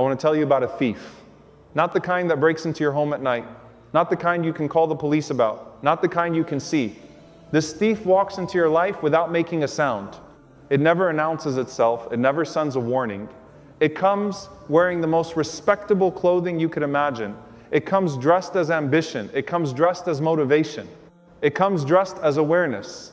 I want to tell you about a thief. Not the kind that breaks into your home at night. Not the kind you can call the police about. Not the kind you can see. This thief walks into your life without making a sound. It never announces itself. It never sends a warning. It comes wearing the most respectable clothing you could imagine. It comes dressed as ambition. It comes dressed as motivation. It comes dressed as awareness.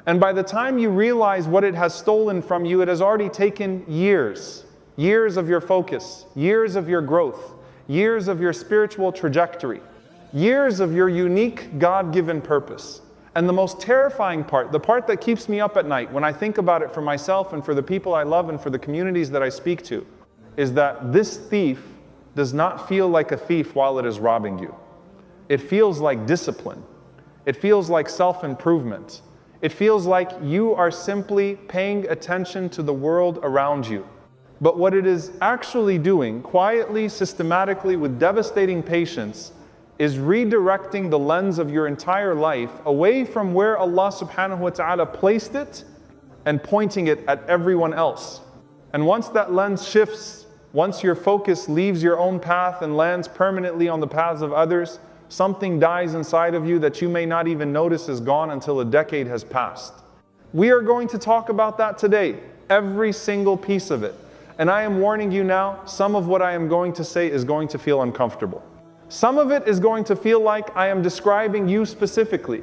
And by the time you realize what it has stolen from you, it has already taken years. Years of your focus. Years of your growth. Years of your spiritual trajectory. Years of your unique God-given purpose. And the most terrifying part, the part that keeps me up at night when I think about it for myself and for the people I love and for the communities that I speak to, is that this thief does not feel like a thief while it is robbing you. It feels like discipline. It feels like self-improvement. It feels like you are simply paying attention to the world around you. But what it is actually doing, quietly, systematically, with devastating patience, is redirecting the lens of your entire life away from where Allah subhanahu wa ta'ala placed it and pointing it at everyone else. And once that lens shifts, once your focus leaves your own path and lands permanently on the paths of others, something dies inside of you that you may not even notice is gone until a decade has passed. We are going to talk about that today, every single piece of it. And I am warning you now, some of what I am going to say is going to feel uncomfortable. Some of it is going to feel like I am describing you specifically.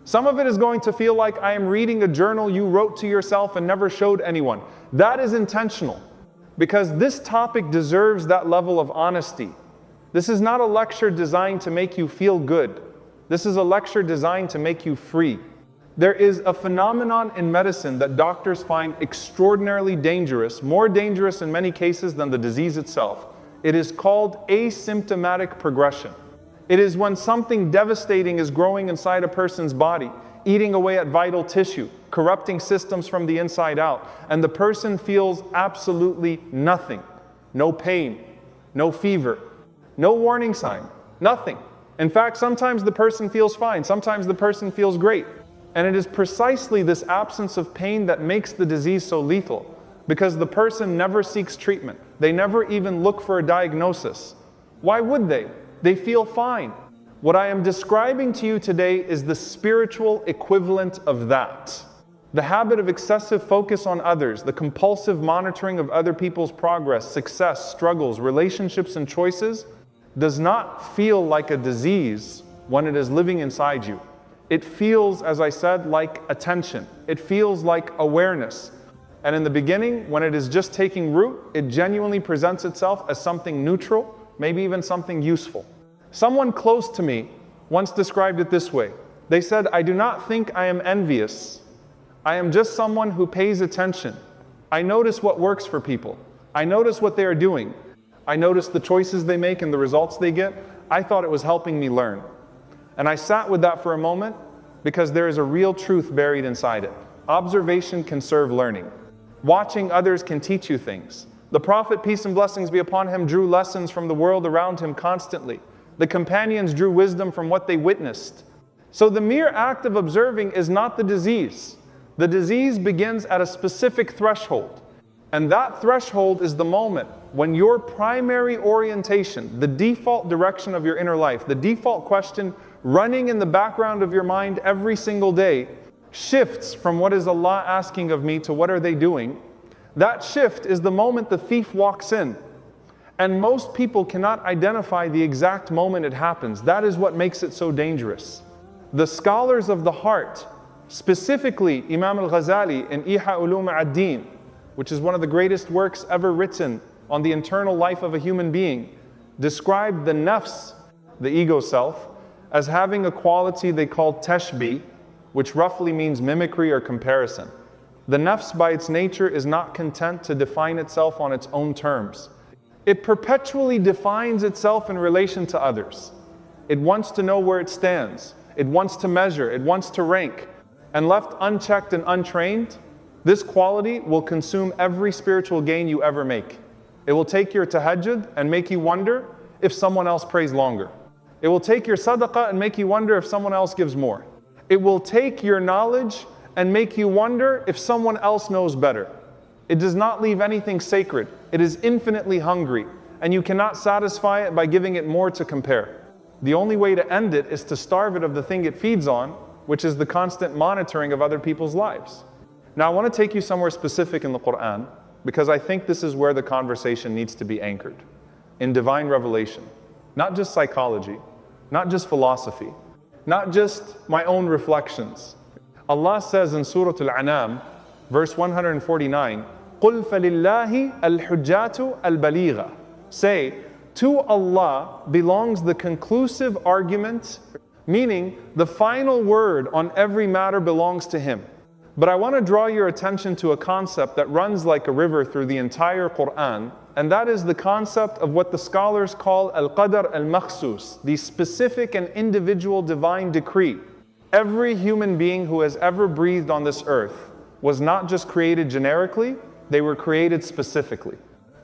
Some of it is going to feel like I am reading a journal you wrote to yourself and never showed anyone. That is intentional, because this topic deserves that level of honesty. This is not a lecture designed to make you feel good. This is a lecture designed to make you free. There is a phenomenon in medicine that doctors find extraordinarily dangerous, more dangerous in many cases than the disease itself. It is called asymptomatic progression. It is when something devastating is growing inside a person's body, eating away at vital tissue, corrupting systems from the inside out, and the person feels absolutely nothing. No pain, no fever, no warning sign, nothing. In fact, sometimes the person feels fine, sometimes the person feels great. And it is precisely this absence of pain that makes the disease so lethal, because the person never seeks treatment. They never even look for a diagnosis. Why would they? They feel fine. What I am describing to you today is the spiritual equivalent of that. The habit of excessive focus on others, the compulsive monitoring of other people's progress, success, struggles, relationships, and choices does not feel like a disease when it is living inside you. It feels, as I said, like attention. It feels like awareness. And in the beginning, when it is just taking root, it genuinely presents itself as something neutral, maybe even something useful. Someone close to me once described it this way. They said, "I do not think I am envious. I am just someone who pays attention. I notice what works for people. I notice what they are doing. I notice the choices they make and the results they get. I thought it was helping me learn." And I sat with that for a moment, because there is a real truth buried inside it. Observation can serve learning. Watching others can teach you things. The Prophet, peace and blessings be upon him, drew lessons from the world around him constantly. The companions drew wisdom from what they witnessed. So the mere act of observing is not the disease. The disease begins at a specific threshold. And that threshold is the moment when your primary orientation, the default direction of your inner life, the default question running in the background of your mind every single day, shifts from what is Allah asking of me to what are they doing. That shift is the moment the thief walks in. And most people cannot identify the exact moment it happens. That is what makes it so dangerous. The scholars of the heart, specifically Imam Al-Ghazali in Ihya Ulum ad-Din, which is one of the greatest works ever written on the internal life of a human being, described the nafs, the ego self, as having a quality they call tashbih, which roughly means mimicry or comparison. The nafs by its nature is not content to define itself on its own terms. It perpetually defines itself in relation to others. It wants to know where it stands. It wants to measure. It wants to rank. And left unchecked and untrained, this quality will consume every spiritual gain you ever make. It will take your tahajjud and make you wonder if someone else prays longer. It will take your sadaqah and make you wonder if someone else gives more. It will take your knowledge and make you wonder if someone else knows better. It does not leave anything sacred. It is infinitely hungry. and you cannot satisfy it by giving it more to compare. The only way to end it is to starve it of the thing it feeds on, which is the constant monitoring of other people's lives. Now I want to take you somewhere specific in the Quran, because I think this is where the conversation needs to be anchored. In divine revelation. Not just psychology, not just philosophy, not just my own reflections. Allah says in Surah Al-An'am, verse 149, قُلْ فَلِلَّهِ الْحُجَّاتُ الْبَلِيغَةُ. Say, to Allah belongs the conclusive argument, meaning the final word on every matter belongs to Him. But I want to draw your attention to a concept that runs like a river through the entire Quran, and that is the concept of what the scholars call Al-Qadr al-Makhsus, the specific and individual divine decree. Every human being who has ever breathed on this earth was not just created generically, they were created specifically.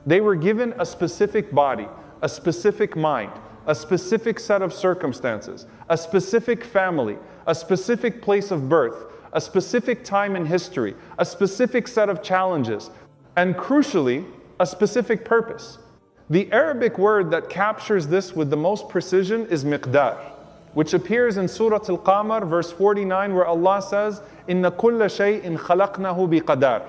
They were given a specific body, a specific mind, a specific set of circumstances, a specific family, a specific place of birth, a specific time in history, a specific set of challenges, and crucially, a specific purpose. The Arabic word that captures this with the most precision is miqdar, which appears in Surah Al-Qamar, verse 49, where Allah says, إِنَّ كُلَّ شَيْءٍ خَلَقْنَهُ بِقَدَارٍ.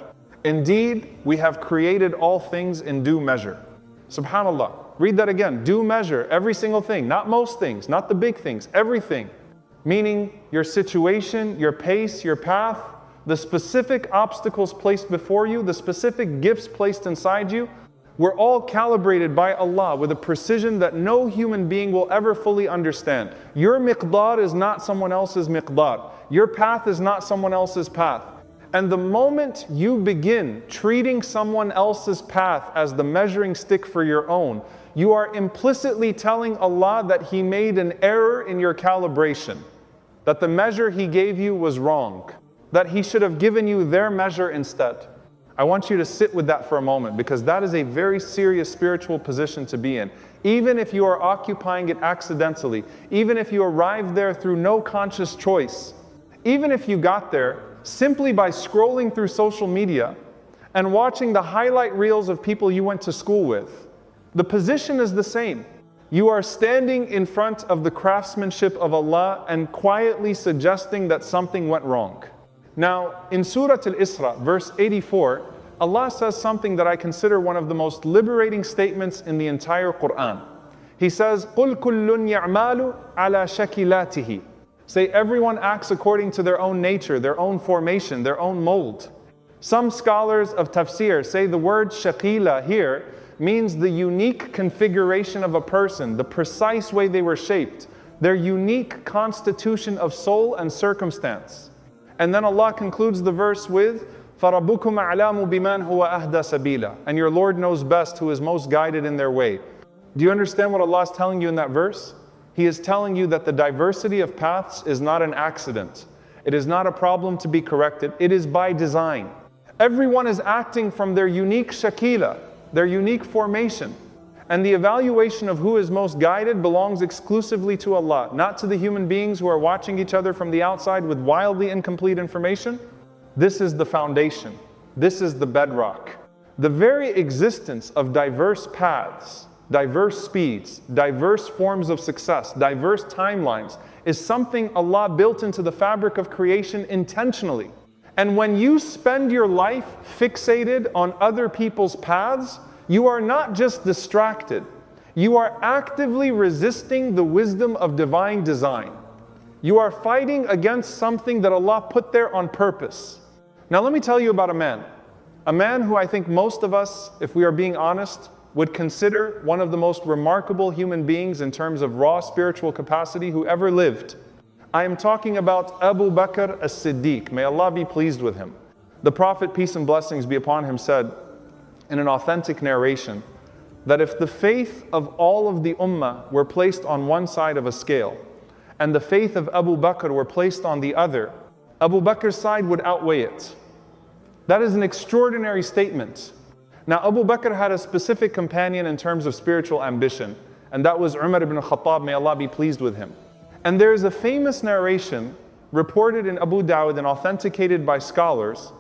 Indeed, we have created all things in due measure. Subhanallah. Read that again. Due measure, every single thing, not most things, not the big things, everything. Meaning your situation, your pace, your path, the specific obstacles placed before you, the specific gifts placed inside you, were all calibrated by Allah with a precision that no human being will ever fully understand. Your miqdar is not someone else's miqdar. Your path is not someone else's path. And the moment you begin treating someone else's path as the measuring stick for your own, you are implicitly telling Allah that He made an error in your calibration, that the measure He gave you was wrong, that He should have given you their measure instead. I want you to sit with that for a moment, because that is a very serious spiritual position to be in. Even if you are occupying it accidentally, even if you arrived there through no conscious choice, even if you got there simply by scrolling through social media and watching the highlight reels of people you went to school with, the position is the same. You are standing in front of the craftsmanship of Allah and quietly suggesting that something went wrong. Now, in Surah Al-Isra, verse 84, Allah says something that I consider one of the most liberating statements in the entire Quran. He says, قُلْ كُلٌّ يَعْمَالُ عَلَى شَكِلَاتِهِ. Say, everyone acts according to their own nature, their own formation, their own mold. Some scholars of tafsir say the word shakila here means the unique configuration of a person, the precise way they were shaped, their unique constitution of soul and circumstance. And then Allah concludes the verse with, فَرَبُّكُمْ أَعْلَامُ بِمَنْ هُوَ أَهْدَى سَبِيلًا. And your Lord knows best who is most guided in their way. Do you understand what Allah is telling you in that verse? He is telling you that the diversity of paths is not an accident. It is not a problem to be corrected. It is by design. Everyone is acting from their unique shakila, their unique formation. And the evaluation of who is most guided belongs exclusively to Allah, not to the human beings who are watching each other from the outside with wildly incomplete information. This is the foundation. This is the bedrock. The very existence of diverse paths, diverse speeds, diverse forms of success, diverse timelines is something Allah built into the fabric of creation intentionally. And when you spend your life fixated on other people's paths, you are not just distracted, you are actively resisting the wisdom of divine design. You are fighting against something that Allah put there on purpose. Now let me tell you about a man who I think most of us, if we are being honest, would consider one of the most remarkable human beings in terms of raw spiritual capacity who ever lived. I am talking about Abu Bakr as-Siddiq. May Allah be pleased with him. The Prophet, peace and blessings be upon him, said in an authentic narration that if the faith of all of the ummah were placed on one side of a scale and the faith of Abu Bakr were placed on the other, Abu Bakr's side would outweigh it. That is an extraordinary statement. Now, Abu Bakr had a specific companion in terms of spiritual ambition, and that was Umar ibn Khattab, may Allah be pleased with him. And there is a famous narration reported in Abu Dawud and authenticated by scholars,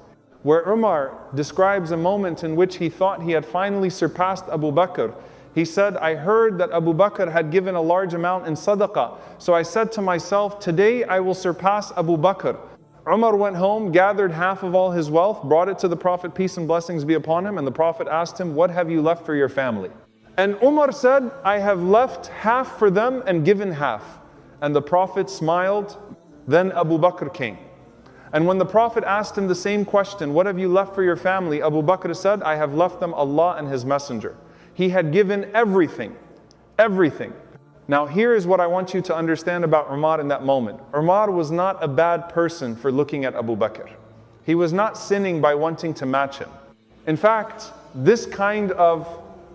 where Umar describes a moment in which he thought he had finally surpassed Abu Bakr. He said, I heard that Abu Bakr had given a large amount in sadaqah. So I said to myself, today I will surpass Abu Bakr. Umar went home, gathered half of all his wealth, brought it to the Prophet, peace and blessings be upon him, and the Prophet asked him, what have you left for your family? And Umar said, I have left half for them and given half. And the Prophet smiled. Then Abu Bakr came. And when the Prophet asked him the same question, what have you left for your family? Abu Bakr said, I have left them Allah and His Messenger. He had given everything, everything. Now here is what I want you to understand about Umar in that moment. Umar was not a bad person for looking at Abu Bakr. He was not sinning by wanting to match him. In fact, this kind of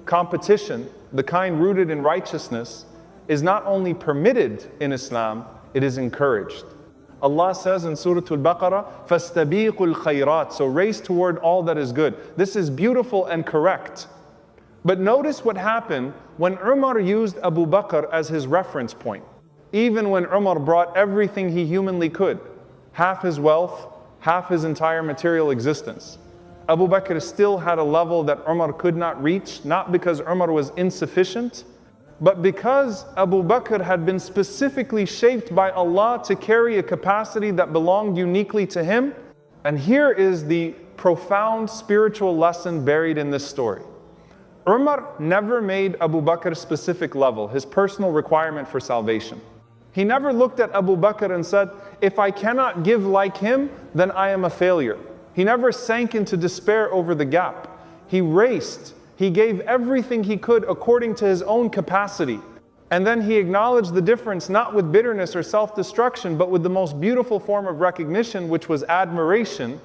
competition, the kind rooted in righteousness, is not only permitted in Islam, it is encouraged. Allah says in Surah Al-Baqarah, فَاسْتَبِيقُوا الْخَيْرَاتِ. So race toward all that is good. This is beautiful and correct. But notice what happened when Umar used Abu Bakr as his reference point. Even when Umar brought everything he humanly could, half his wealth, half his entire material existence, Abu Bakr still had a level that Umar could not reach, not because Umar was insufficient, but because Abu Bakr had been specifically shaped by Allah to carry a capacity that belonged uniquely to him. And here is the profound spiritual lesson buried in this story. Umar never made Abu Bakr's specific level his personal requirement for salvation. He never looked at Abu Bakr and said, if I cannot give like him, then I am a failure. He never sank into despair over the gap. He raced. He gave everything he could according to his own capacity. And then he acknowledged the difference, not with bitterness or self-destruction, but with the most beautiful form of recognition, which was admiration.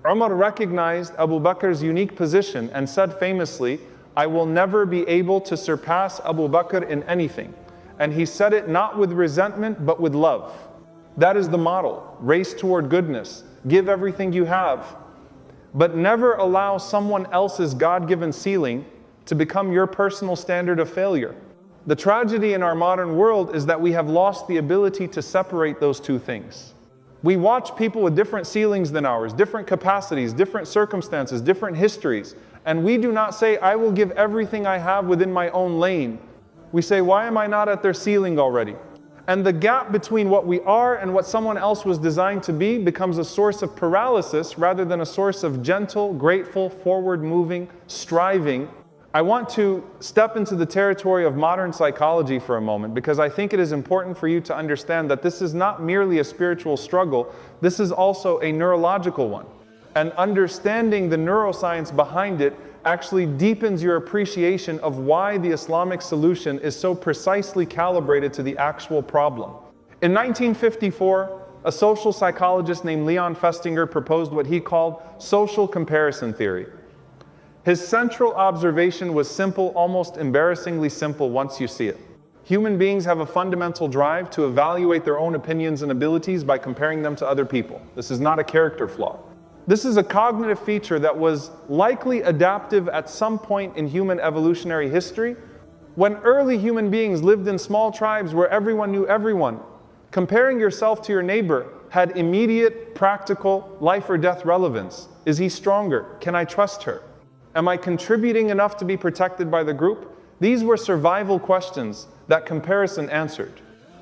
Umar recognized Abu Bakr's unique position and said famously, I will never be able to surpass Abu Bakr in anything. And he said it not with resentment, but with love. That is the model. Race toward goodness. Give everything you have. But never allow someone else's God-given ceiling to become your personal standard of failure. The tragedy in our modern world is that we have lost the ability to separate those two things. We watch people with different ceilings than ours, different capacities, different circumstances, different histories, and we do not say, I will give everything I have within my own lane. We say, why am I not at their ceiling already? And the gap between what we are and what someone else was designed to be becomes a source of paralysis rather than a source of gentle, grateful, forward-moving, striving. I want to step into the territory of modern psychology for a moment because I think it is important for you to understand that this is not merely a spiritual struggle, this is also a neurological one. And understanding the neuroscience behind it actually deepens your appreciation of why the Islamic solution is so precisely calibrated to the actual problem. In 1954, a social psychologist named Leon Festinger proposed what he called social comparison theory. His central observation was simple, almost embarrassingly simple once you see it. Human beings have a fundamental drive to evaluate their own opinions and abilities by comparing them to other people. This is not a character flaw. This is a cognitive feature that was likely adaptive at some point in human evolutionary history. When early human beings lived in small tribes where everyone knew everyone, comparing yourself to your neighbor had immediate, practical, life or death relevance. Is he stronger? Can I trust her? Am I contributing enough to be protected by the group? These were survival questions that comparison answered.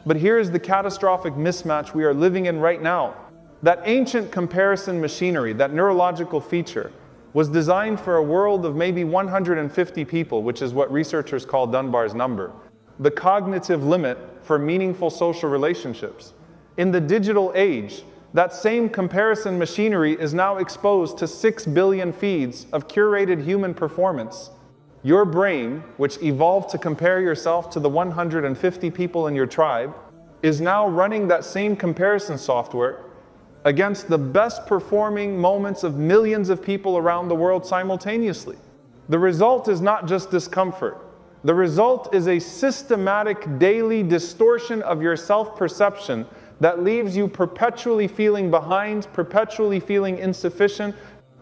But here is the catastrophic mismatch we are living in right now. That ancient comparison machinery, that neurological feature, was designed for a world of maybe 150 people, which is what researchers call Dunbar's number, the cognitive limit for meaningful social relationships. In the digital age, that same comparison machinery is now exposed to 6 billion feeds of curated human performance. Your brain, which evolved to compare yourself to the 150 people in your tribe, is now running that same comparison software against the best performing moments of millions of people around the world simultaneously. The result is not just discomfort. The result is a systematic daily distortion of your self-perception that leaves you perpetually feeling behind, perpetually feeling insufficient,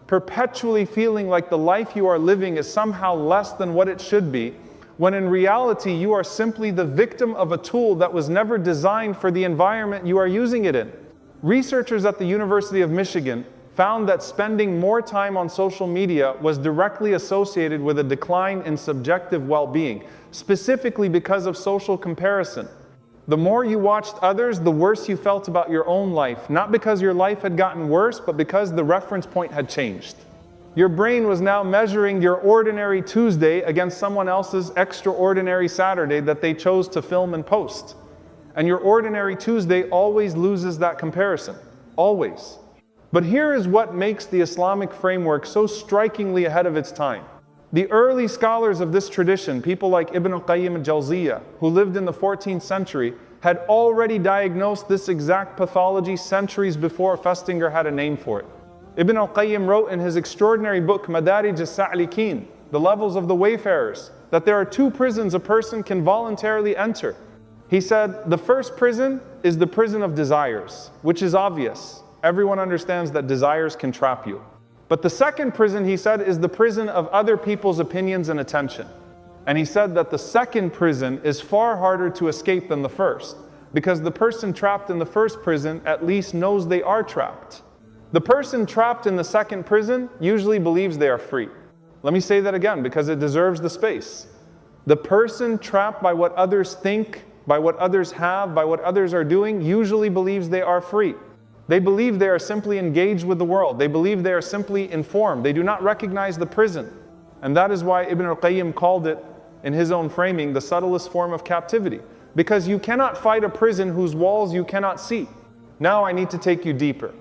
perpetually feeling like the life you are living is somehow less than what it should be, when in reality you are simply the victim of a tool that was never designed for the environment you are using it in. Researchers at the University of Michigan found that spending more time on social media was directly associated with a decline in subjective well-being, specifically because of social comparison. The more you watched others, the worse you felt about your own life, not because your life had gotten worse, but because the reference point had changed. Your brain was now measuring your ordinary Tuesday against someone else's extraordinary Saturday that they chose to film and post. And your ordinary Tuesday always loses that comparison. Always. But here is what makes the Islamic framework so strikingly ahead of its time. The early scholars of this tradition, people like Ibn al-Qayyim al-Jawziyah, who lived in the 14th century, had already diagnosed this exact pathology centuries before Festinger had a name for it. Ibn al-Qayyim wrote in his extraordinary book, Madarij as-Sa'likin, The Levels of the Wayfarers, that there are two prisons a person can voluntarily enter. He said, the first prison is the prison of desires, which is obvious. Everyone understands that desires can trap you. But the second prison, he said, is the prison of other people's opinions and attention. And he said that the second prison is far harder to escape than the first, because the person trapped in the first prison at least knows they are trapped. The person trapped in the second prison usually believes they are free. Let me say that again because it deserves the space. The person trapped by what others think, by what others have, by what others are doing, usually believes they are free. They believe they are simply engaged with the world. They believe they are simply informed. They do not recognize the prison. And that is why Ibn al-Qayyim called it, in his own framing, the subtlest form of captivity. Because you cannot fight a prison whose walls you cannot see. Now I need to take you deeper.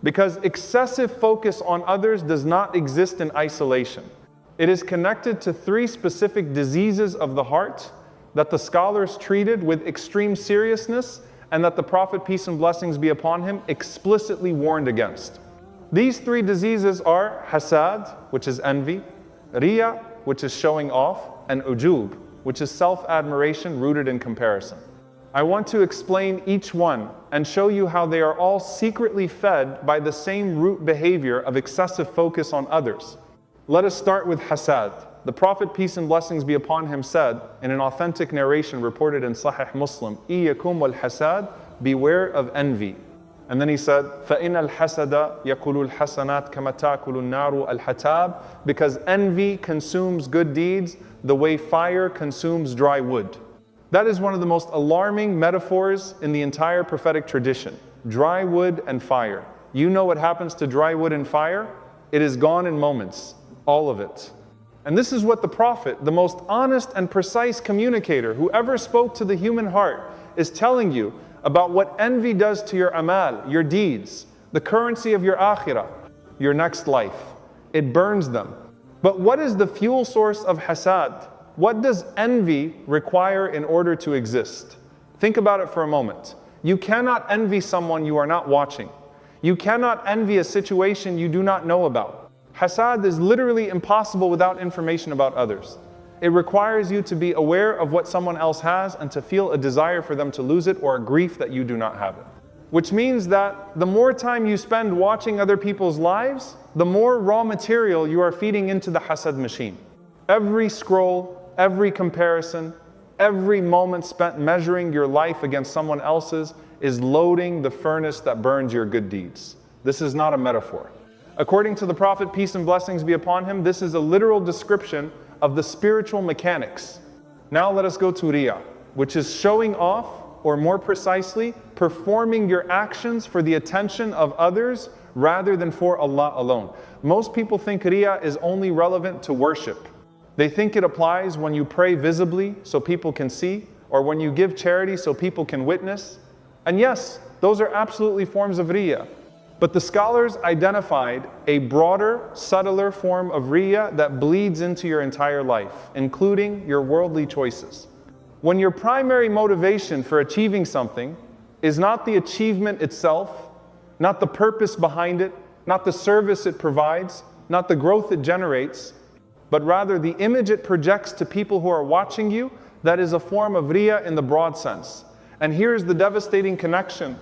Because excessive focus on others does not exist in isolation. It is connected to three specific diseases of the heart that the scholars treated with extreme seriousness and that the Prophet, peace and blessings be upon him, explicitly warned against. These three diseases are Hasad, which is envy, Riya, which is showing off, and Ujub, which is self-admiration rooted in comparison. I want to explain each one and show you how they are all secretly fed by the same root behavior of excessive focus on others. Let us start with Hasad. The Prophet, peace and blessings be upon him, said in an authentic narration reported in Sahih Muslim, Iyakum wal hasad, beware of envy. And then he said, فَإِنَّ الْحَسَدَ يَقُلُ الْحَسَنَاتِ كَمَا تَأْكُلُ النَّارُ الْحَتَابِ, because envy consumes good deeds the way fire consumes dry wood. That is one of the most alarming metaphors in the entire prophetic tradition. Dry wood and fire. You know what happens to dry wood and fire? It is gone in moments. All of it. And this is what the Prophet, the most honest and precise communicator who ever spoke to the human heart, is telling you about what envy does to your amal, your deeds, the currency of your akhirah, your next life. It burns them. But what is the fuel source of hasad? What does envy require in order to exist? Think about it for a moment. You cannot envy someone you are not watching. You cannot envy a situation you do not know about. Hasad is literally impossible without information about others. It requires you to be aware of what someone else has and to feel a desire for them to lose it or a grief that you do not have it. Which means that the more time you spend watching other people's lives, the more raw material you are feeding into the hasad machine. Every scroll, every comparison, every moment spent measuring your life against someone else's is loading the furnace that burns your good deeds. This is not a metaphor. According to the Prophet, peace and blessings be upon him, this is a literal description of the spiritual mechanics. Now let us go to Riya, which is showing off, or more precisely, performing your actions for the attention of others rather than for Allah alone. Most people think Riya is only relevant to worship. They think it applies when you pray visibly so people can see, or when you give charity so people can witness. And yes, those are absolutely forms of Riya. But the scholars identified a broader, subtler form of Riya that bleeds into your entire life, including your worldly choices. When your primary motivation for achieving something is not the achievement itself, not the purpose behind it, not the service it provides, not the growth it generates, but rather the image it projects to people who are watching you, that is a form of Riya in the broad sense. And here's the devastating connection.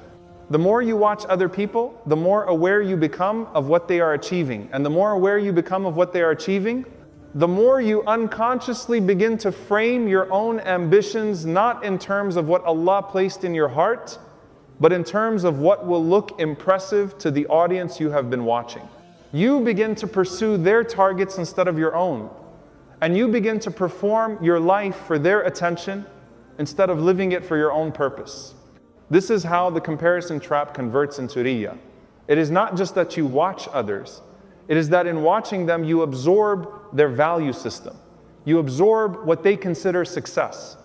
The more you watch other people, the more aware you become of what they are achieving. And the more aware you become of what they are achieving, the more you unconsciously begin to frame your own ambitions not in terms of what Allah placed in your heart, but in terms of what will look impressive to the audience you have been watching. You begin to pursue their targets instead of your own. And you begin to perform your life for their attention instead of living it for your own purpose. This is how the comparison trap converts into riyya. It is not just that you watch others, it is that in watching them you absorb their value system. You absorb what they consider success.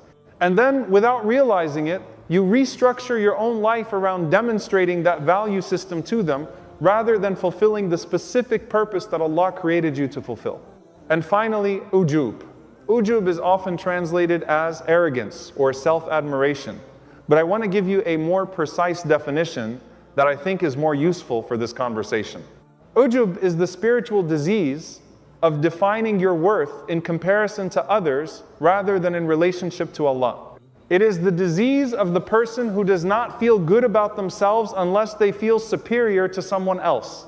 And then, without realizing it, you restructure your own life around demonstrating that value system to them rather than fulfilling the specific purpose that Allah created you to fulfill. And finally, ujub. Ujub is often translated as arrogance or self-admiration. But I want to give you a more precise definition that I think is more useful for this conversation. Ujub is the spiritual disease of defining your worth in comparison to others rather than in relationship to Allah. It is the disease of the person who does not feel good about themselves unless they feel superior to someone else.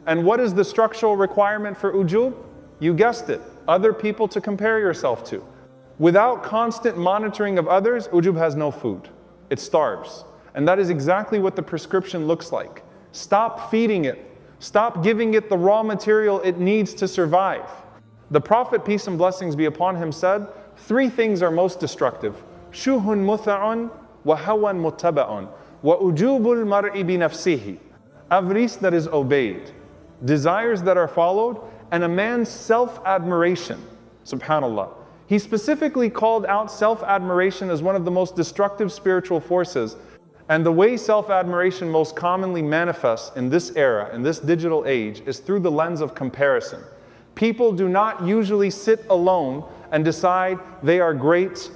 And what is the structural requirement for ujub? You guessed it, other people to compare yourself to. Without constant monitoring of others, ujub has no food. It starves. And that is exactly what the prescription looks like. Stop feeding it. Stop giving it the raw material it needs to survive. The Prophet, peace and blessings be upon him, said, 3 things are most destructive. Shuhun mutha'un wa hawan muttaba'un wa ujubul mar'i bi nafsihi. Avarice that is obeyed, desires that are followed, and a man's self-admiration. Subhanallah. He specifically called out self-admiration as one of the most destructive spiritual forces. And the way self-admiration most commonly manifests in this era, in this digital age, is through the lens of comparison. People do not usually sit alone and decide they are great.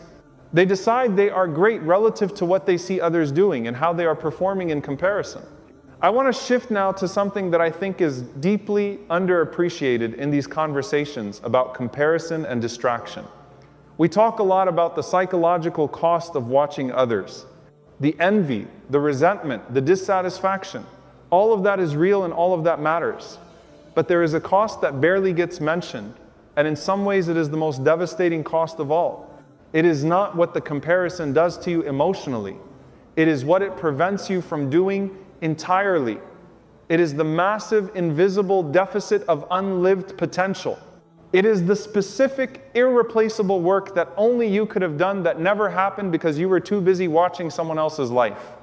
They decide they are great relative to what they see others doing and how they are performing in comparison. I want to shift now to something that I think is deeply underappreciated in these conversations about comparison and distraction. We talk a lot about the psychological cost of watching others. The envy, the resentment, the dissatisfaction, all of that is real and all of that matters. But there is a cost that barely gets mentioned, and in some ways it is the most devastating cost of all. It is not what the comparison does to you emotionally. It is what it prevents you from doing entirely. It is the massive, invisible deficit of unlived potential. It is the specific, irreplaceable work that only you could have done that never happened because you were too busy watching someone else's life.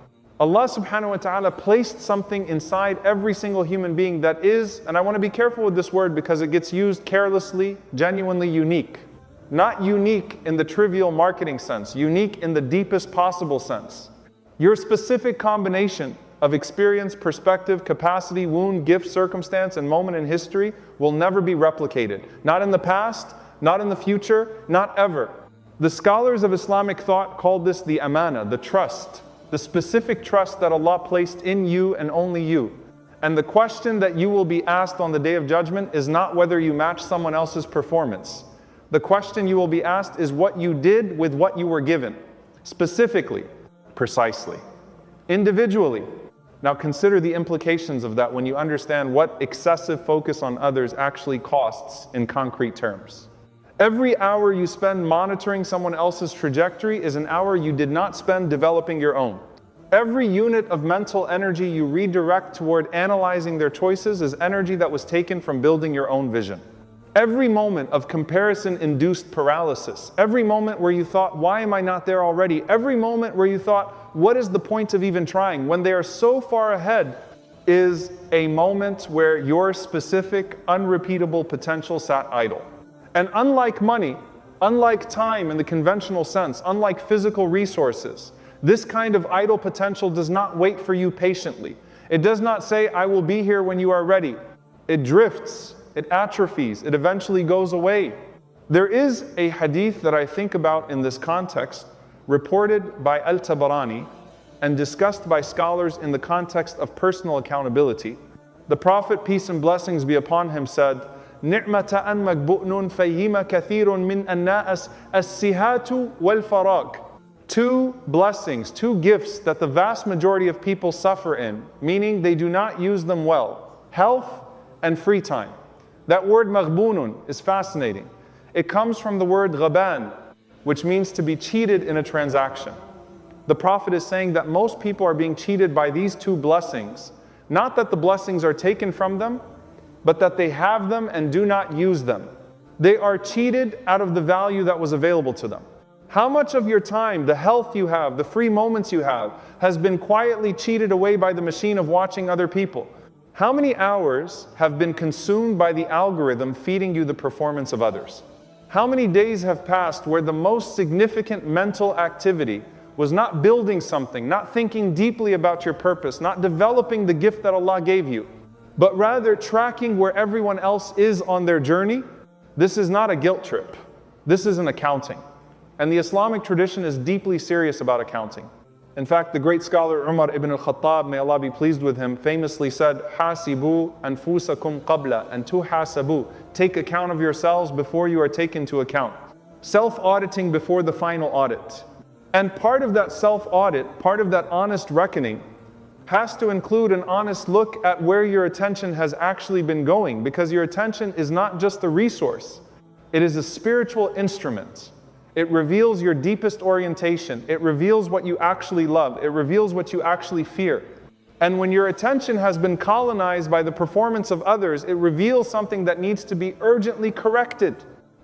Allah subhanahu wa ta'ala placed something inside every single human being that is, and I want to be careful with this word because it gets used carelessly, genuinely unique. Not unique in the trivial marketing sense, unique in the deepest possible sense. Your specific combination of experience, perspective, capacity, wound, gift, circumstance, and moment in history will never be replicated. Not in the past, not in the future, not ever. The scholars of Islamic thought called this the amana, the trust, the specific trust that Allah placed in you and only you. And the question that you will be asked on the Day of Judgment is not whether you match someone else's performance. The question you will be asked is what you did with what you were given. Specifically, precisely, individually. Now consider the implications of that when you understand what excessive focus on others actually costs in concrete terms. Every hour you spend monitoring someone else's trajectory is an hour you did not spend developing your own. Every unit of mental energy you redirect toward analyzing their choices is energy that was taken from building your own vision. Every moment of comparison-induced paralysis, every moment where you thought, why am I not there already? Every moment where you thought, what is the point of even trying? When they are so far ahead, is a moment where your specific, unrepeatable potential sat idle. And unlike money, unlike time in the conventional sense, unlike physical resources, this kind of idle potential does not wait for you patiently. It does not say, I will be here when you are ready. It drifts. It atrophies, it eventually goes away. There is a hadith that I think about in this context, reported by Al-Tabarani and discussed by scholars in the context of personal accountability. The Prophet, peace and blessings be upon him, said, نِعْمَةَ أَنْ مَكْبُؤْنٌ فَيِّمَ كَثِيرٌ مِنْ أَنَّاءَسْ السِّهَاتُ وَالْفَرَاقُ. 2 blessings, 2 gifts that the vast majority of people suffer in, meaning they do not use them well. Health and free time. That word maghbunun is fascinating. It comes from the word ghaban, which means to be cheated in a transaction. The Prophet is saying that most people are being cheated by these two blessings. Not that the blessings are taken from them, but that they have them and do not use them. They are cheated out of the value that was available to them. How much of your time, the health you have, the free moments you have, has been quietly cheated away by the machine of watching other people? How many hours have been consumed by the algorithm feeding you the performance of others? How many days have passed where the most significant mental activity was not building something, not thinking deeply about your purpose, not developing the gift that Allah gave you, but rather tracking where everyone else is on their journey? This is not a guilt trip. This is an accounting. And the Islamic tradition is deeply serious about accounting. In fact, the great scholar Umar ibn al-Khattab, may Allah be pleased with him, famously said, "Hasibu anfusakum qabla an tuhasabu." Take account of yourselves before you are taken to account. Self-auditing before the final audit. And part of that self-audit, part of that honest reckoning, has to include an honest look at where your attention has actually been going, because your attention is not just a resource, it is a spiritual instrument. It reveals your deepest orientation. It reveals what you actually love. It reveals what you actually fear. And when your attention has been colonized by the performance of others, it reveals something that needs to be urgently corrected.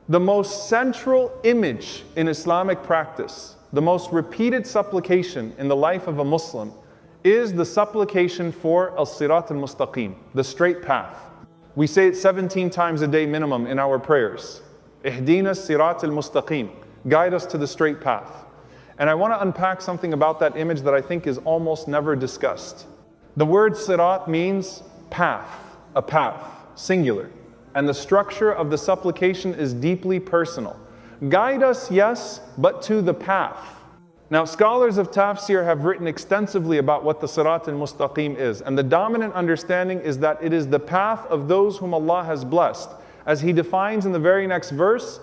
The most central image in Islamic practice, the most repeated supplication in the life of a Muslim, is the supplication for Al-Sirat al-Mustaqim, the straight path. We say it 17 times a day minimum in our prayers. Ihdina Sirat al-Mustaqim. Guide us to the straight path. And I want to unpack something about that image that I think is almost never discussed. The word sirat means path, a path, singular. And the structure of the supplication is deeply personal. Guide us, yes, but to the path. Now, scholars of tafsir have written extensively about what the sirat al-mustaqim is. And the dominant understanding is that it is the path of those whom Allah has blessed. As He defines in the very next verse,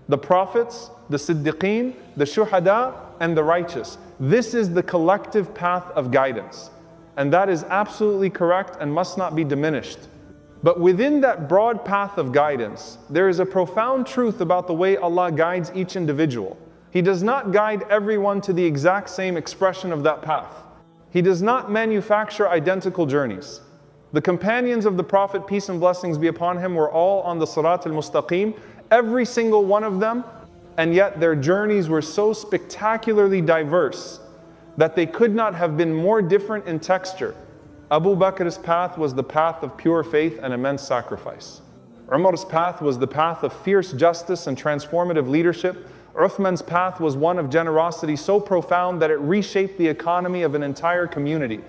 the prophets, the siddiqeen, the shuhada, and the righteous. This is the collective path of guidance. And that is absolutely correct and must not be diminished. But within that broad path of guidance, there is a profound truth about the way Allah guides each individual. He does not guide everyone to the exact same expression of that path. He does not manufacture identical journeys. The companions of the Prophet, peace and blessings be upon him, were all on the Sirat al-Mustaqim, every single one of them, and yet their journeys were so spectacularly diverse that they could not have been more different in texture. Abu Bakr's path was the path of pure faith and immense sacrifice. Umar's path was the path of fierce justice and transformative leadership. Uthman's path was one of generosity so profound that it reshaped the economy of an entire community.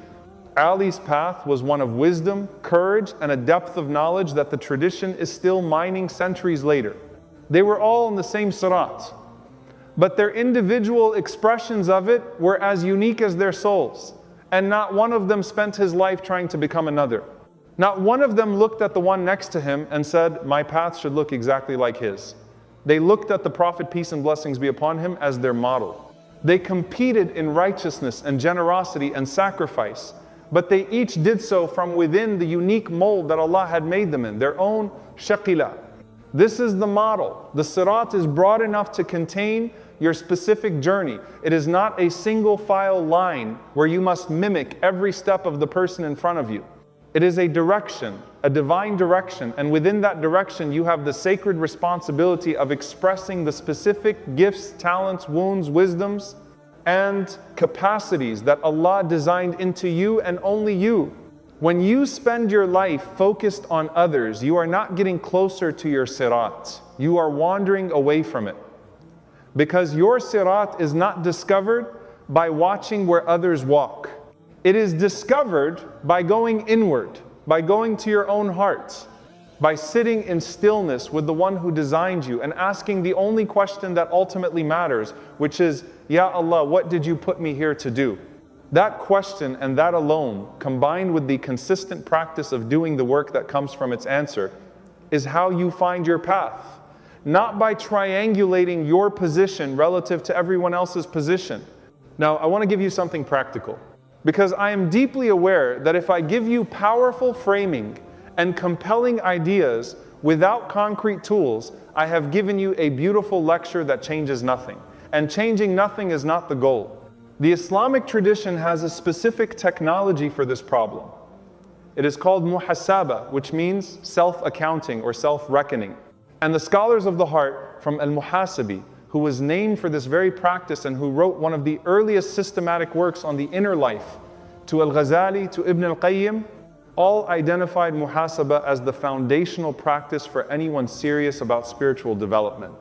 Ali's path was one of wisdom, courage, and a depth of knowledge that the tradition is still mining centuries later. They were all in the same sirat, but their individual expressions of it were as unique as their souls, and not one of them spent his life trying to become another. Not one of them looked at the one next to him and said, "My path should look exactly like his." They looked at the Prophet, peace and blessings be upon him, as their model. They competed in righteousness and generosity and sacrifice, but they each did so from within the unique mold that Allah had made them in, their own shaqila. This is the model. The sirat is broad enough to contain your specific journey. It is not a single file line where you must mimic every step of the person in front of you. It is a direction, a divine direction, and within that direction you have the sacred responsibility of expressing the specific gifts, talents, wounds, wisdoms, and capacities that Allah designed into you and only you. When you spend your life focused on others, you are not getting closer to your sirat. You are wandering away from it. Because your sirat is not discovered by watching where others walk. It is discovered by going inward, by going to your own heart, by sitting in stillness with the one who designed you and asking the only question that ultimately matters, which is, Ya Allah, what did you put me here to do? That question and that alone, combined with the consistent practice of doing the work that comes from its answer, is how you find your path. Not by triangulating your position relative to everyone else's position. Now, I want to give you something practical. Because I am deeply aware that if I give you powerful framing and compelling ideas without concrete tools, I have given you a beautiful lecture that changes nothing. And changing nothing is not the goal. The Islamic tradition has a specific technology for this problem. It is called muhasaba, which means self-accounting or self-reckoning. And the scholars of the heart from Al-Muhasibi, who was named for this very practice and who wrote one of the earliest systematic works on the inner life, to Al-Ghazali, to Ibn al-Qayyim, all identified muhasaba as the foundational practice for anyone serious about spiritual development.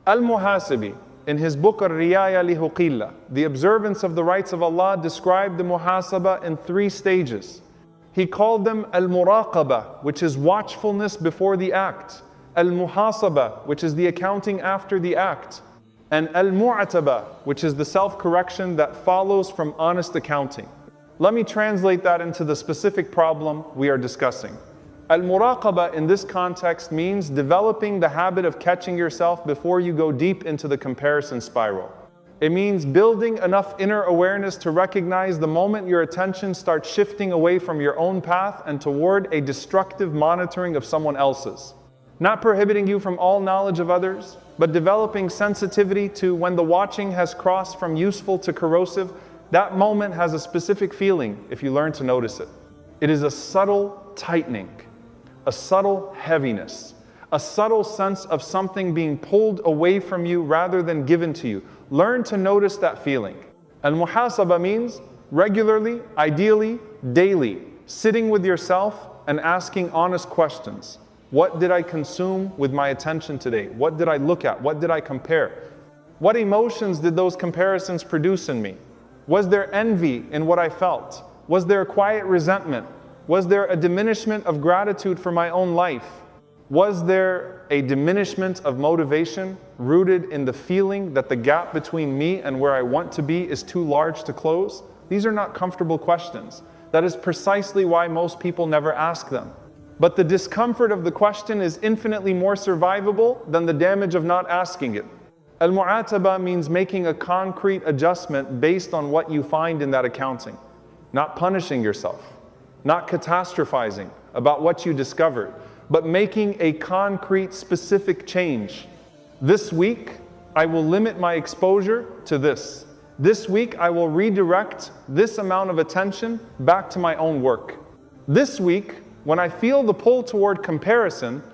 Al-Muhasibi, in his book Al-Riaya li Huqillah, the observance of the rights of Allah, described the muhasaba in 3 stages. He called them Al-Muraqaba, which is watchfulness before the act, Al-Muhasaba, which is the accounting after the act, and Al-Mu'ataba, which is the self-correction that follows from honest accounting. Let me translate that into the specific problem we are discussing. Al-Muraqaba in this context means developing the habit of catching yourself before you go deep into the comparison spiral. It means building enough inner awareness to recognize the moment your attention starts shifting away from your own path and toward a destructive monitoring of someone else's. Not prohibiting you from all knowledge of others, but developing sensitivity to when the watching has crossed from useful to corrosive. That moment has a specific feeling if you learn to notice it. It is a subtle tightening, a subtle heaviness, a subtle sense of something being pulled away from you rather than given to you. Learn to notice that feeling. Al-Muhasaba means regularly, ideally, daily, sitting with yourself and asking honest questions. What did I consume with my attention today? What did I look at? What did I compare? What emotions did those comparisons produce in me? Was there envy in what I felt? Was there a quiet resentment? Was there a diminishment of gratitude for my own life? Was there a diminishment of motivation rooted in the feeling that the gap between me and where I want to be is too large to close? These are not comfortable questions. That is precisely why most people never ask them. But the discomfort of the question is infinitely more survivable than the damage of not asking it. Al-Mu'ataba means making a concrete adjustment based on what you find in that accounting. Not punishing yourself, not catastrophizing about what you discovered, but making a concrete, specific change. This week, I will limit my exposure to this. This week, I will redirect this amount of attention back to my own work. This week, when I feel the pull toward comparison,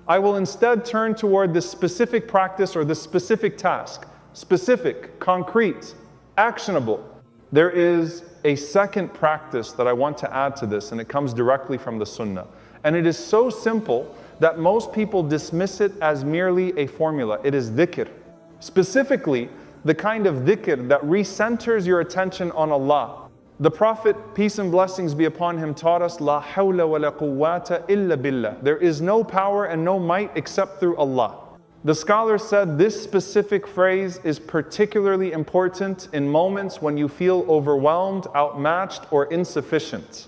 I will instead turn toward this specific practice or this specific task. Specific, concrete, actionable. There is a second practice that I want to add to this, and it comes directly from the Sunnah. And it is so simple that most people dismiss it as merely a formula. It is dhikr. Specifically, the kind of dhikr that recenters your attention on Allah. The Prophet, peace and blessings be upon him, taught us, La hawla wa la quwwata illa billah. There is no power and no might except through Allah. The scholar said this specific phrase is particularly important in moments when you feel overwhelmed, outmatched, or insufficient.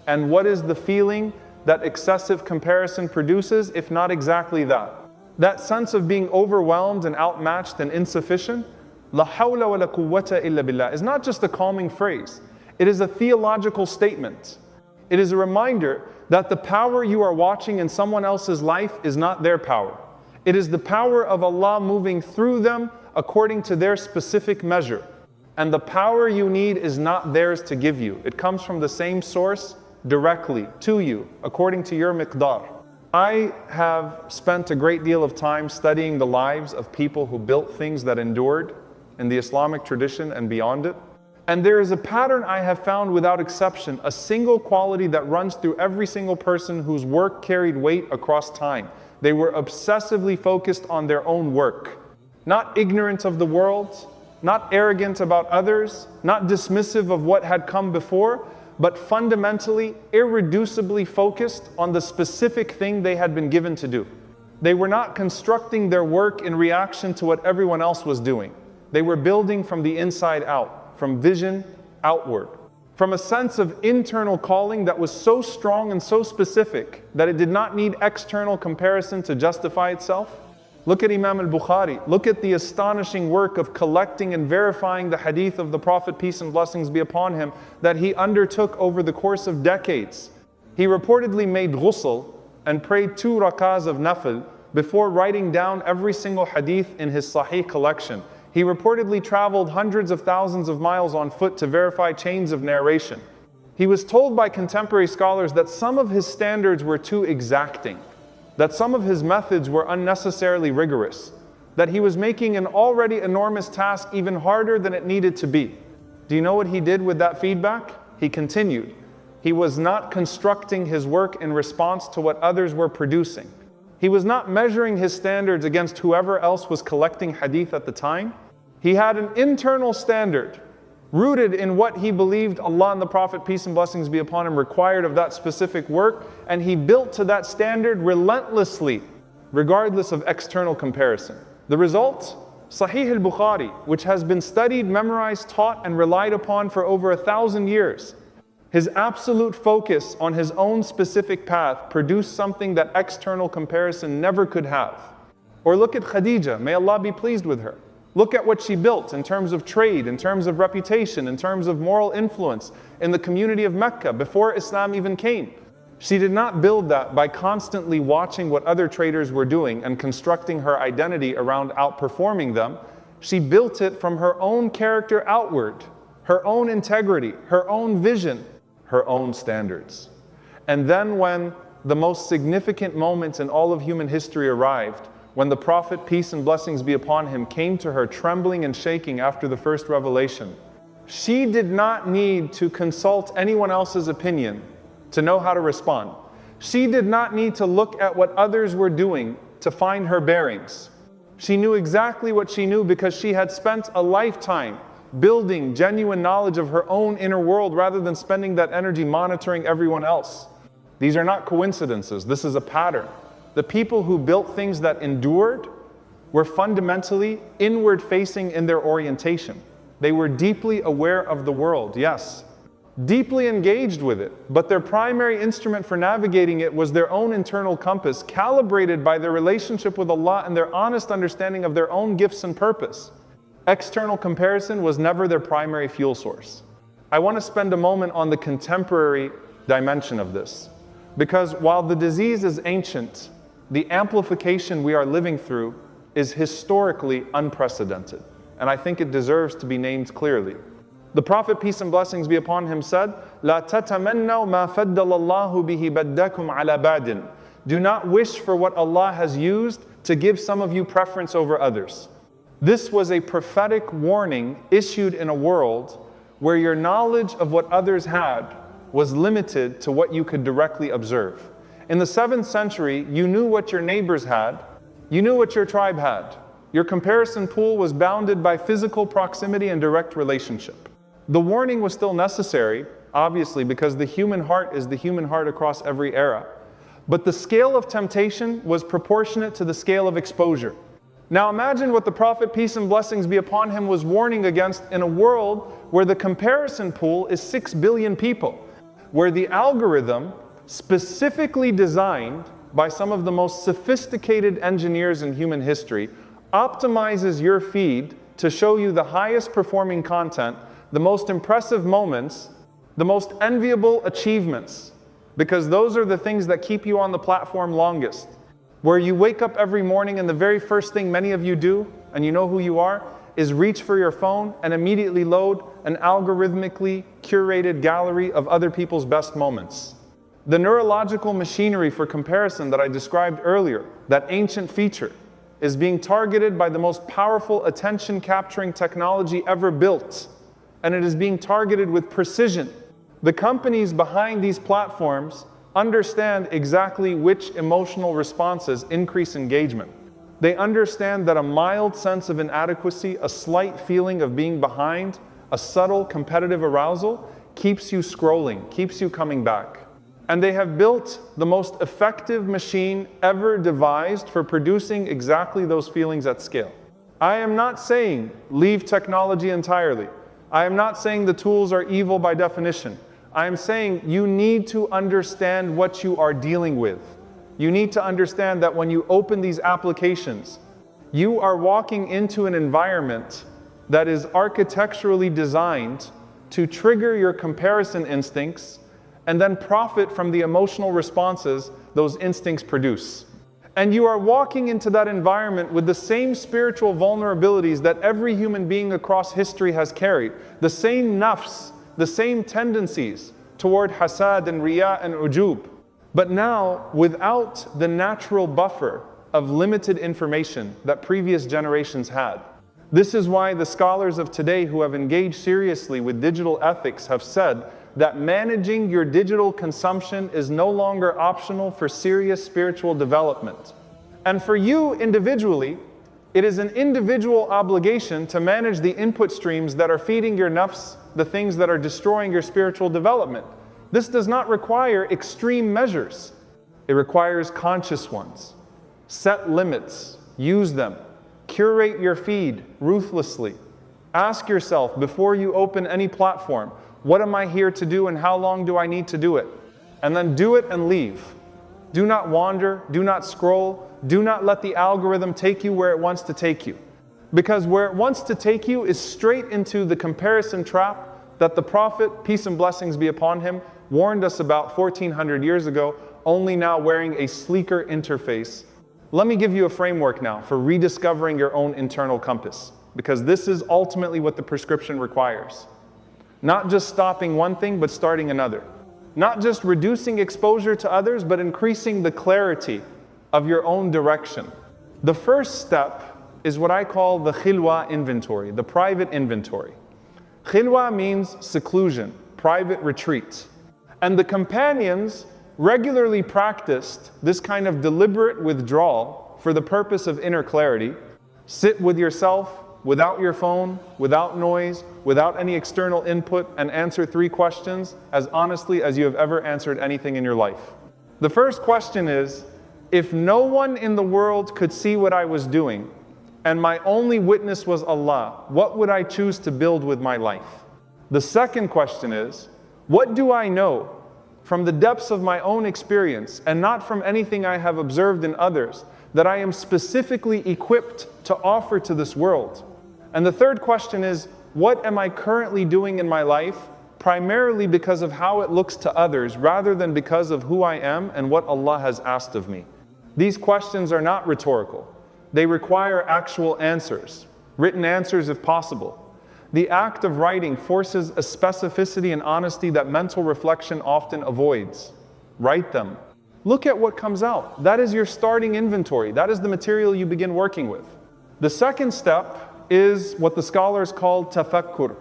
And what is the feeling that excessive comparison produces, if not exactly that? That sense of being overwhelmed and outmatched and insufficient, La hawla wa la quwwata illa billah, is not just a calming phrase. It is a theological statement. It is a reminder that the power you are watching in someone else's life is not their power. It is the power of Allah moving through them according to their specific measure. And the power you need is not theirs to give you. It comes from the same source directly to you, according to your miqdar. I have spent a great deal of time studying the lives of people who built things that endured in the Islamic tradition and beyond it. And there is a pattern I have found without exception, a single quality that runs through every single person whose work carried weight across time. They were obsessively focused on their own work, not ignorant of the world, not arrogant about others, not dismissive of what had come before, but fundamentally, irreducibly focused on the specific thing they had been given to do. They were not constructing their work in reaction to what everyone else was doing. They were building from the inside out. From vision outward, from a sense of internal calling that was so strong and so specific that it did not need external comparison to justify itself. Look at Imam al-Bukhari. Look at the astonishing work of collecting and verifying the hadith of the Prophet, peace and blessings be upon him, that he undertook over the course of decades. He reportedly made ghusl and prayed 2 rakahs of nafil before writing down every single hadith in his Sahih collection. He reportedly traveled hundreds of thousands of miles on foot to verify chains of narration. He was told by contemporary scholars that some of his standards were too exacting, that some of his methods were unnecessarily rigorous, that he was making an already enormous task even harder than it needed to be. Do you know what he did with that feedback? He continued. He was not constructing his work in response to what others were producing. He was not measuring his standards against whoever else was collecting hadith at the time. He had an internal standard rooted in what he believed Allah and the Prophet, peace and blessings be upon him, required of that specific work, and he built to that standard relentlessly, regardless of external comparison. The result? Sahih al-Bukhari, which has been studied, memorized, taught, and relied upon for over 1,000 years. His absolute focus on his own specific path produced something that external comparison never could have. Or look at Khadija, may Allah be pleased with her. Look at what she built in terms of trade, in terms of reputation, in terms of moral influence in the community of Mecca before Islam even came. She did not build that by constantly watching what other traders were doing and constructing her identity around outperforming them. She built it from her own character outward, her own integrity, her own vision, her own standards. And then when the most significant moments in all of human history arrived, when the Prophet, peace and blessings be upon him, came to her trembling and shaking after the first revelation, she did not need to consult anyone else's opinion to know how to respond. She did not need to look at what others were doing to find her bearings. She knew exactly what she knew because she had spent a lifetime building genuine knowledge of her own inner world rather than spending that energy monitoring everyone else. These are not coincidences. This is a pattern. The people who built things that endured were fundamentally inward facing in their orientation. They were deeply aware of the world, yes, deeply engaged with it, but their primary instrument for navigating it was their own internal compass, calibrated by their relationship with Allah and their honest understanding of their own gifts and purpose. External comparison was never their primary fuel source. I want to spend a moment on the contemporary dimension of this, because while the disease is ancient, the amplification we are living through is historically unprecedented, and I think it deserves to be named clearly. The Prophet, peace and blessings be upon him, said, "La tatamannaw ma faddalallahu bihi baddakum ala ba'din." Do not wish for what Allah has used to give some of you preference over others. This was a prophetic warning issued in a world where your knowledge of what others had was limited to what you could directly observe. In the 7th century, you knew what your neighbors had, you knew what your tribe had. Your comparison pool was bounded by physical proximity and direct relationship. The warning was still necessary, obviously, because the human heart is the human heart across every era. But the scale of temptation was proportionate to the scale of exposure. Now imagine what the Prophet, peace and blessings be upon him, was warning against in a world where the comparison pool is 6 billion people, where the algorithm, specifically designed by some of the most sophisticated engineers in human history, optimizes your feed to show you the highest performing content, the most impressive moments, the most enviable achievements, because those are the things that keep you on the platform longest. Where you wake up every morning and the very first thing many of you do, and you know who you are, is reach for your phone and immediately load an algorithmically curated gallery of other people's best moments. The neurological machinery for comparison that I described earlier, that ancient feature, is being targeted by the most powerful attention-capturing technology ever built, and it is being targeted with precision. The companies behind these platforms understand exactly which emotional responses increase engagement. They understand that a mild sense of inadequacy, a slight feeling of being behind, a subtle competitive arousal keeps you scrolling, keeps you coming back. And they have built the most effective machine ever devised for producing exactly those feelings at scale. I am not saying leave technology entirely. I am not saying the tools are evil by definition. I am saying you need to understand what you are dealing with. You need to understand that when you open these applications, you are walking into an environment that is architecturally designed to trigger your comparison instincts and then profit from the emotional responses those instincts produce. And you are walking into that environment with the same spiritual vulnerabilities that every human being across history has carried. The same nafs, the same tendencies toward hasad and riya and ujub. But now, without the natural buffer of limited information that previous generations had. This is why the scholars of today who have engaged seriously with digital ethics have said that managing your digital consumption is no longer optional for serious spiritual development. And for you individually, it is an individual obligation to manage the input streams that are feeding your nafs, the things that are destroying your spiritual development. This does not require extreme measures. It requires conscious ones. Set limits, use them. Curate your feed ruthlessly. Ask yourself before you open any platform, what am I here to do and how long do I need to do it? And then do it and leave. Do not wander, do not scroll, do not let the algorithm take you where it wants to take you. Because where it wants to take you is straight into the comparison trap that the Prophet, peace and blessings be upon him, warned us about 1400 years ago, only now wearing a sleeker interface. Let me give you a framework now for rediscovering your own internal compass, because this is ultimately what the prescription requires. Not just stopping one thing, but starting another. Not just reducing exposure to others, but increasing the clarity of your own direction. The first step is what I call the khilwa inventory, the private inventory. Khilwa means seclusion, private retreat. And the companions regularly practiced this kind of deliberate withdrawal for the purpose of inner clarity. Sit with yourself, without your phone, without noise, without any external input, and answer 3 questions as honestly as you have ever answered anything in your life. The first question is, if no one in the world could see what I was doing, and my only witness was Allah, what would I choose to build with my life? The second question is, what do I know from the depths of my own experience, and not from anything I have observed in others, that I am specifically equipped to offer to this world? And the third question is, what am I currently doing in my life, primarily because of how it looks to others, rather than because of who I am and what Allah has asked of me? These questions are not rhetorical. They require actual answers, written answers if possible. The act of writing forces a specificity and honesty that mental reflection often avoids. Write them. Look at what comes out. That is your starting inventory. That is the material you begin working with. The second step is what the scholars call tafakkur,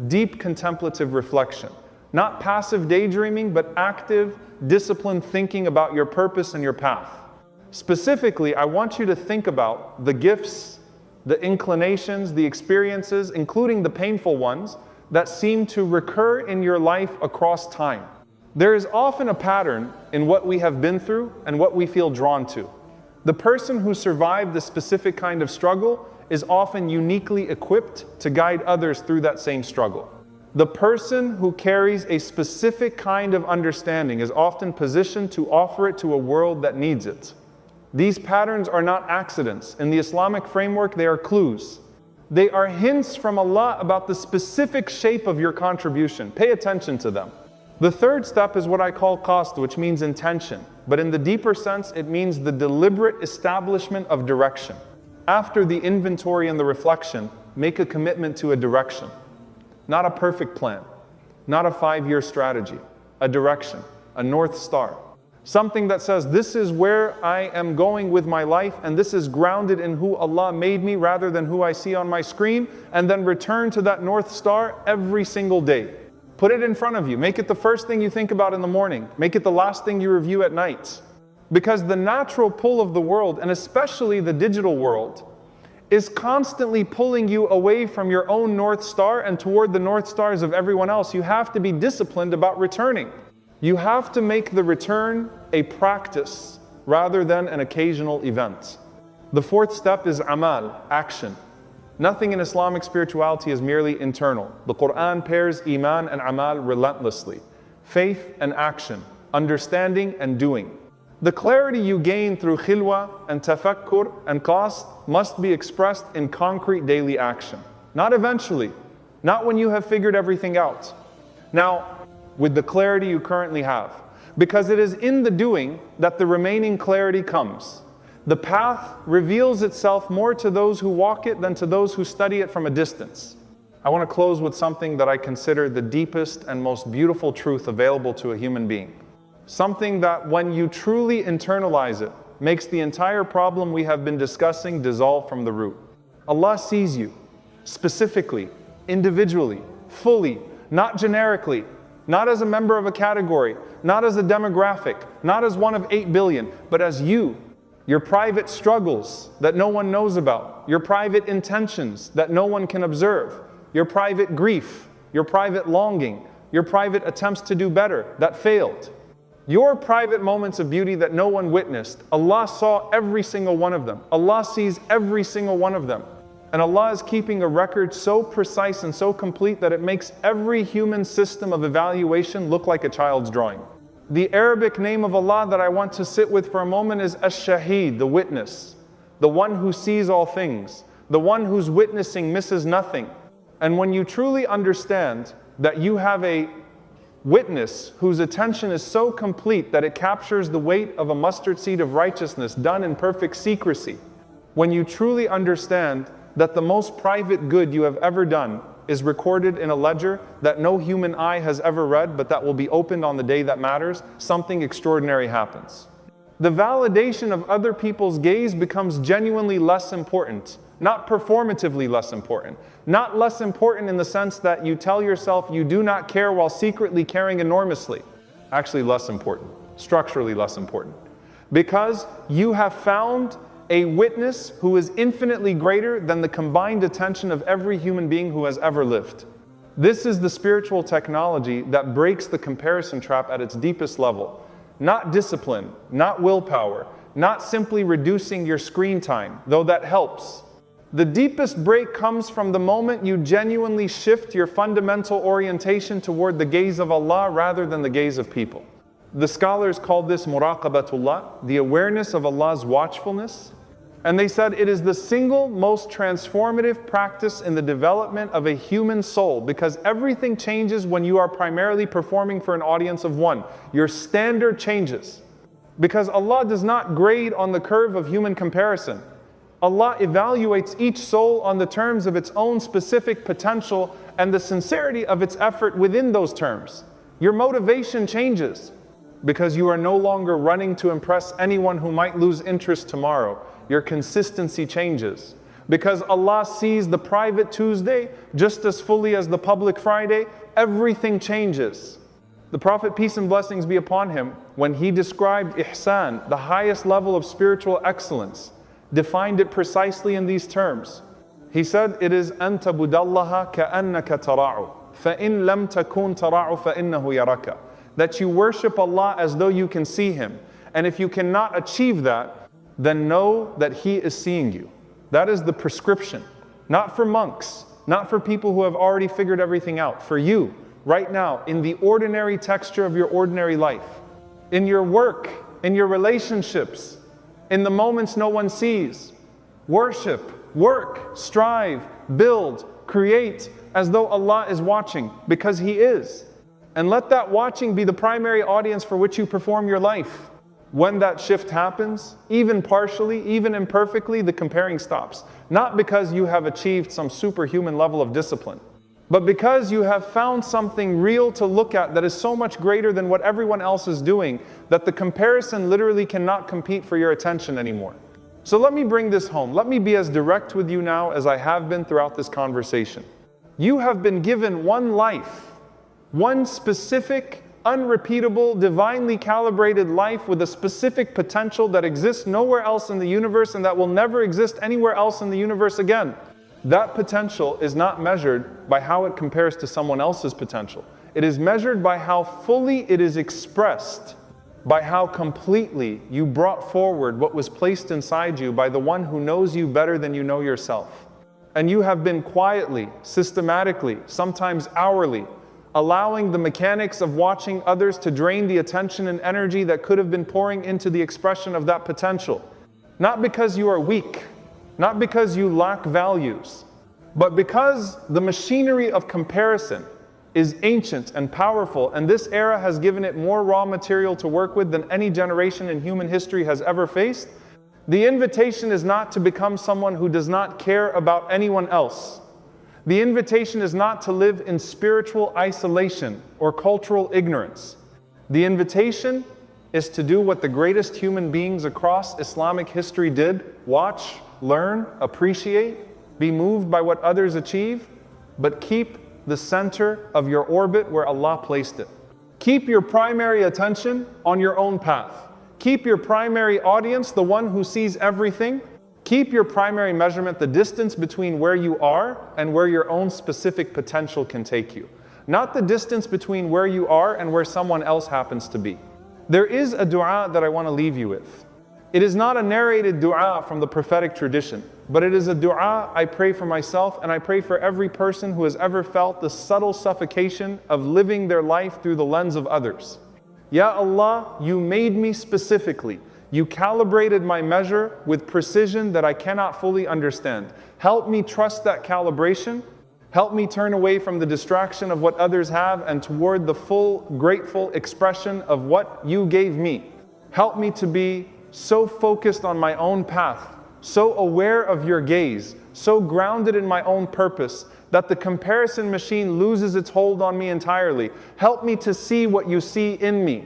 deep contemplative reflection. Not passive daydreaming, but active, disciplined thinking about your purpose and your path. Specifically, I want you to think about the gifts, the inclinations, the experiences, including the painful ones, that seem to recur in your life across time. There is often a pattern in what we have been through and what we feel drawn to. The person who survived the specific kind of struggle is often uniquely equipped to guide others through that same struggle. The person who carries a specific kind of understanding is often positioned to offer it to a world that needs it. These patterns are not accidents. In the Islamic framework, they are clues. They are hints from Allah about the specific shape of your contribution. Pay attention to them. The third step is what I call qasd, which means intention. But in the deeper sense, it means the deliberate establishment of direction. After the inventory and the reflection, make a commitment to a direction. Not a perfect plan, not a 5-year strategy, a direction, a North Star. Something that says, this is where I am going with my life, and this is grounded in who Allah made me rather than who I see on my screen, and then return to that North Star every single day. Put it in front of you. Make it the first thing you think about in the morning. Make it the last thing you review at night. Because the natural pull of the world, and especially the digital world, is constantly pulling you away from your own North Star and toward the North Stars of everyone else. You have to be disciplined about returning. You have to make the return a practice rather than an occasional event. The fourth step is amal, action. Nothing in Islamic spirituality is merely internal. The Quran pairs iman and amal relentlessly. Faith and action, understanding and doing. The clarity you gain through khilwa and tafakkur and qasd must be expressed in concrete daily action. Not eventually, not when you have figured everything out. Now, with the clarity you currently have. Because it is in the doing that the remaining clarity comes. The path reveals itself more to those who walk it than to those who study it from a distance. I want to close with something that I consider the deepest and most beautiful truth available to a human being. Something that when you truly internalize it, makes the entire problem we have been discussing dissolve from the root. Allah sees you, specifically, individually, fully, not generically, not as a member of a category, not as a demographic, not as one of 8 billion, but as you, your private struggles that no one knows about, your private intentions that no one can observe, your private grief, your private longing, your private attempts to do better that failed. Your private moments of beauty that no one witnessed, Allah saw every single one of them. Allah sees every single one of them. And Allah is keeping a record so precise and so complete that it makes every human system of evaluation look like a child's drawing. The Arabic name of Allah that I want to sit with for a moment is Ash-Shahid, the witness, the one who sees all things, the one who's witnessing misses nothing. And when you truly understand that you have a witness whose attention is so complete that it captures the weight of a mustard seed of righteousness done in perfect secrecy, when you truly understand that the most private good you have ever done is recorded in a ledger that no human eye has ever read, but that will be opened on the day that matters, something extraordinary happens. The validation of other people's gaze becomes genuinely less important, not performatively less important, not less important in the sense that you tell yourself you do not care while secretly caring enormously. Actually less important, structurally less important. Because you have found a witness who is infinitely greater than the combined attention of every human being who has ever lived. This is the spiritual technology that breaks the comparison trap at its deepest level. Not discipline, not willpower, not simply reducing your screen time, though that helps. The deepest break comes from the moment you genuinely shift your fundamental orientation toward the gaze of Allah rather than the gaze of people. The scholars called this muraqabatullah, the awareness of Allah's watchfulness. And they said it is the single most transformative practice in the development of a human soul, because everything changes when you are primarily performing for an audience of one. Your standard changes. Because Allah does not grade on the curve of human comparison. Allah evaluates each soul on the terms of its own specific potential and the sincerity of its effort within those terms. Your motivation changes because you are no longer running to impress anyone who might lose interest tomorrow. Your consistency changes. Because Allah sees the private Tuesday just as fully as the public Friday, everything changes. The Prophet, peace and blessings be upon him, when he described ihsan, the highest level of spiritual excellence, defined it precisely in these terms. He said, it is أَن تَبُدَ اللَّهَ كَأَنَّكَ تَرَاعُ فَإِن لَمْ تَكُن تَرَاعُ فَإِنَّهُ يَرَكَ. That you worship Allah as though you can see Him. And if you cannot achieve that, then know that He is seeing you. That is the prescription. Not for monks, not for people who have already figured everything out. For you, right now, in the ordinary texture of your ordinary life, in your work, in your relationships, in the moments no one sees. Worship, work, strive, build, create, as though Allah is watching, because He is. And let that watching be the primary audience for which you perform your life. When that shift happens, even partially, even imperfectly, the comparing stops. Not because you have achieved some superhuman level of discipline, but because you have found something real to look at that is so much greater than what everyone else is doing, that the comparison literally cannot compete for your attention anymore. So let me bring this home. Let me be as direct with you now as I have been throughout this conversation. You have been given one life, one specific, unrepeatable, divinely calibrated life with a specific potential that exists nowhere else in the universe and that will never exist anywhere else in the universe again. That potential is not measured by how it compares to someone else's potential. It is measured by how fully it is expressed, by how completely you brought forward what was placed inside you by the one who knows you better than you know yourself. And you have been quietly, systematically, sometimes hourly, allowing the mechanics of watching others to drain the attention and energy that could have been pouring into the expression of that potential. Not because you are weak, not because you lack values, but because the machinery of comparison is ancient and powerful, and this era has given it more raw material to work with than any generation in human history has ever faced. The invitation is not to become someone who does not care about anyone else. The invitation is not to live in spiritual isolation or cultural ignorance. The invitation is to do what the greatest human beings across Islamic history did: watch, learn, appreciate, be moved by what others achieve, but keep the center of your orbit where Allah placed it. Keep your primary attention on your own path. Keep your primary audience, the one who sees everything. Keep your primary measurement, the distance between where you are and where your own specific potential can take you. Not the distance between where you are and where someone else happens to be. There is a dua that I want to leave you with. It is not a narrated dua from the prophetic tradition, but it is a dua I pray for myself, and I pray for every person who has ever felt the subtle suffocation of living their life through the lens of others. Ya Allah, you made me specifically. You calibrated my measure with precision that I cannot fully understand. Help me trust that calibration. Help me turn away from the distraction of what others have and toward the full, grateful expression of what you gave me. Help me to be so focused on my own path, so aware of your gaze, so grounded in my own purpose, that the comparison machine loses its hold on me entirely. Help me to see what you see in me,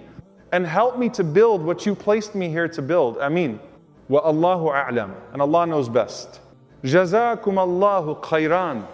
and help me to build what you placed me here to build. Ameen. Wa Allahu a'lam. And Allah knows best. Jazakum Allahu khairan.